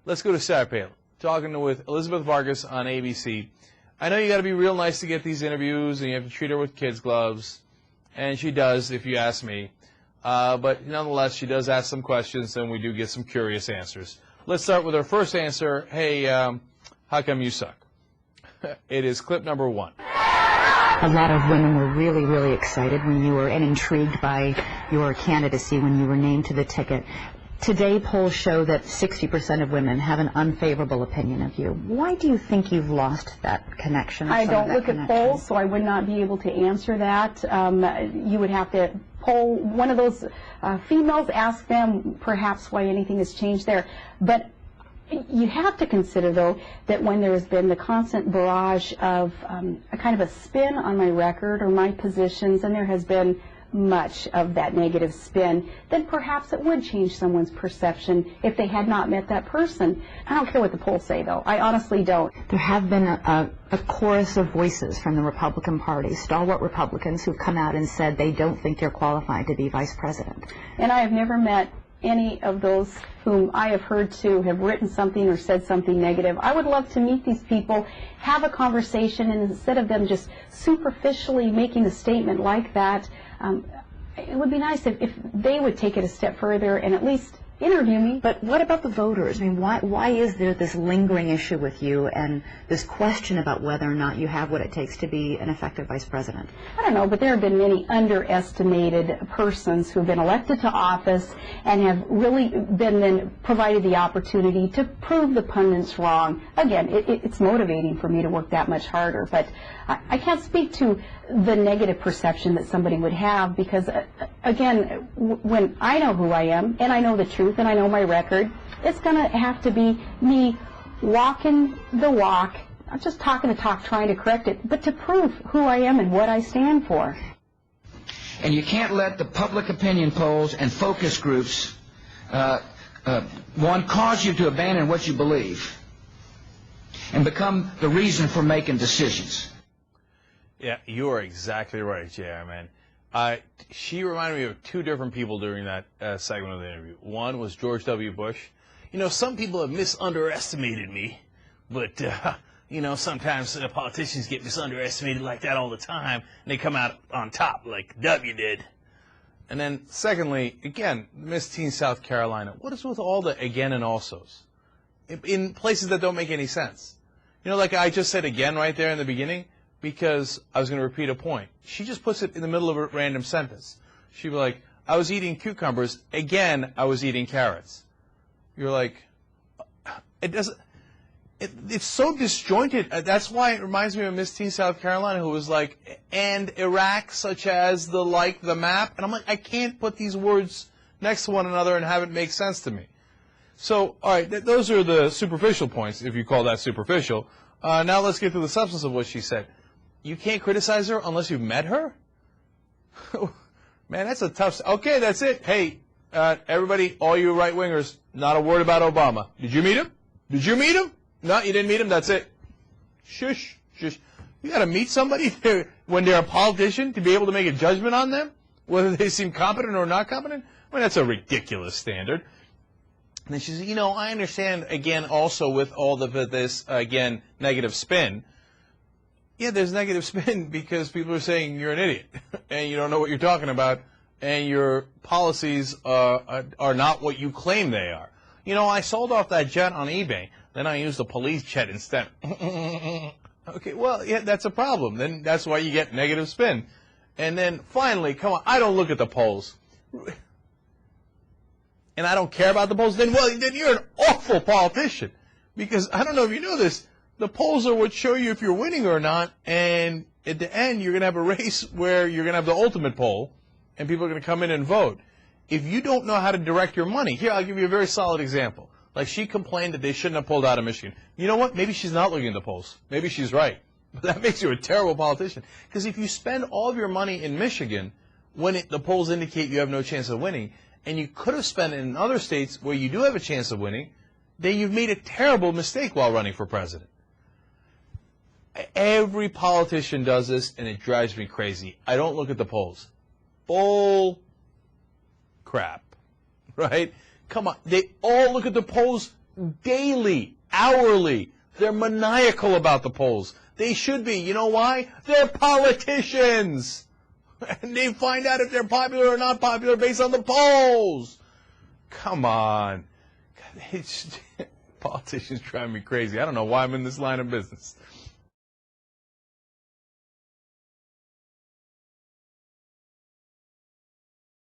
Let's go to Sarah Palin, talking with Elizabeth Vargas on ABC. I know you got to be real nice to get these interviews, and you have to treat her with kids' gloves, and she does, if you ask me. But nonetheless, she does ask some questions, and we do get some curious answers. Let's start with her first answer. Hey, how come you suck? It is clip number 1. A lot of women were really, really excited when you were, and intrigued by your candidacy when you were named to the ticket. Today, polls show that 60% of women have an unfavorable opinion of you. Why do you think you've lost that connection? I don't look at polls, so I would not be able to answer that. You would have to poll one of those females, ask them perhaps why anything has changed there. But you have to consider, though, that when there has been the constant barrage of a kind of a spin on my record or my positions, and there has been much of that negative spin, then perhaps it would change someone's perception if they had not met that person. I don't care what the polls say, though. I honestly don't. There have been a chorus of voices from the Republican Party, stalwart Republicans, who've come out and said they don't think you're qualified to be vice president. And I have never met any of those whom I have heard to have written something or said something negative. I would love to meet these people, have a conversation, and instead of them just superficially making a statement like that, it would be nice if they would take it a step further and at least interview me. But what about the voters? I mean, why is there this lingering issue with you and this question about whether or not you have what it takes to be an effective vice president? I don't know, but there have been many underestimated persons who have been elected to office and have really been then provided the opportunity to prove the pundits wrong. Again, it's motivating for me to work that much harder, but I can't speak to the negative perception that somebody would have because, again, when I know who I am and I know the truth and I know my record, it's going to have to be me walking the walk, not just talking the talk, trying to correct it, but to prove who I am and what I stand for. And you can't let the public opinion polls and focus groups, cause you to abandon what you believe and become the reason for making decisions. Yeah, you are exactly right, JR, man. She reminded me of 2 different people during that segment of the interview. One was George W. Bush. You know, some people have misunderestimated me, but, you know, sometimes politicians get misunderestimated like that all the time, and they come out on top like W did. And then, secondly, again, Miss Teen South Carolina. What is with all the again and alsos in places that don't make any sense? You know, like I just said again right there in the beginning, because I was going to repeat a point. She just puts it in the middle of a random sentence. She'd be like, I was eating cucumbers. Again, I was eating carrots. You're like, it doesn't, it's so disjointed. That's why it reminds me of Miss Teen South Carolina, who was like, and Iraq, such as the map. And I'm like, I can't put these words next to one another and have it make sense to me. So, all right, those are the superficial points, if you call that superficial. Now let's get to the substance of what she said. You can't criticize her unless you've met her? Man, that's a tough... Okay, that's it. Hey, everybody, all you right-wingers, not a word about Obama. Did you meet him? Did you meet him? No, you didn't meet him. That's it. Shush, shush. You got to meet somebody when they're a politician to be able to make a judgment on them, whether they seem competent or not competent? I mean, that's a ridiculous standard. And then she said, you know, I understand, again, also with all of this, again, negative spin. Yeah, there's negative spin because people are saying you're an idiot and you don't know what you're talking about and your policies are not what you claim they are. You know, I sold off that jet on eBay. Then I used a police jet instead. Okay, well, yeah, that's a problem. Then that's why you get negative spin. And then finally, come on, I don't look at the polls. And I don't care about the polls, then you're an awful politician. Because I don't know if you know this, the polls are what show you if you're winning or not, and at the end you're going to have a race where you're going to have the ultimate poll, and people are going to come in and vote. If you don't know how to direct your money, here, I'll give you a very solid example. Like she complained that they shouldn't have pulled out of Michigan. You know what? Maybe she's not looking at the polls. Maybe she's right. But that makes you a terrible politician. Because if you spend all of your money in Michigan when the polls indicate you have no chance of winning, and you could have spent it in other states where you do have a chance of winning, then you've made a terrible mistake while running for president. Every politician does this, and it drives me crazy. I don't look at the polls. Bull crap, right? Come on. They all look at the polls daily, hourly. They're maniacal about the polls. They should be. You know why? They're politicians. And they find out if they're popular or not popular based on the polls. Come on. Politicians drive me crazy. I don't know why I'm in this line of business.